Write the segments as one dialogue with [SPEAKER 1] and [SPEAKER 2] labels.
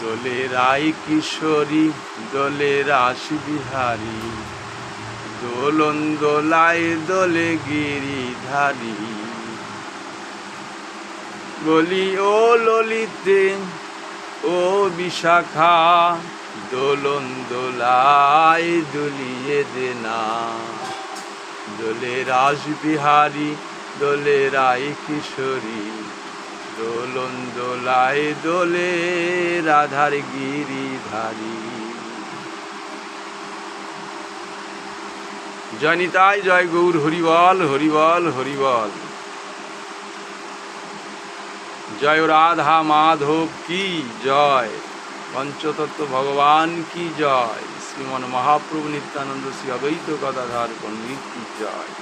[SPEAKER 1] দোলে রাই কিশোরী দোলে রাসবিহারী, দোলন দোলায় দোলে গিরিধারী। বলি ও ললিতে ও বিশাখা, দোলন দোলায় দুলিয়ে দে না। দোলে রাসবিহারী দোলে রাই কিশোরী, দোলন দোলায় দোলে রাধার গিরিধারী। জয় নিতাই জয় গৌর, হরিবল হরিবল হরিবল। জয় রাধা মাধব কি জয়, পঞ্চতত্ত্ব ভগবান কি জয়, শ্রীমন মহাপ্রভু নিত্যানন্দ শ্রী অদ্বৈত গদাধর পণ্ডিত কি জয়,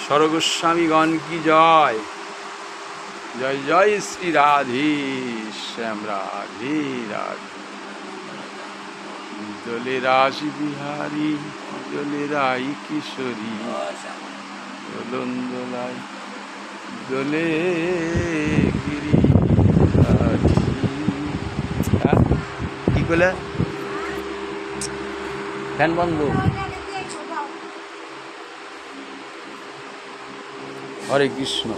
[SPEAKER 1] স্বরগোস্বামীগণ কি জয়। জয় জয় শ্রী রাধে শ্যাম রাধে রাধে। দোলে রাসবিহারী দোলে রাই কিশোরী, দোলন দোলায় দোলে গিরিধারী। কি করলে ফ্যান বন্ধ? হরে কৃষ্ণ।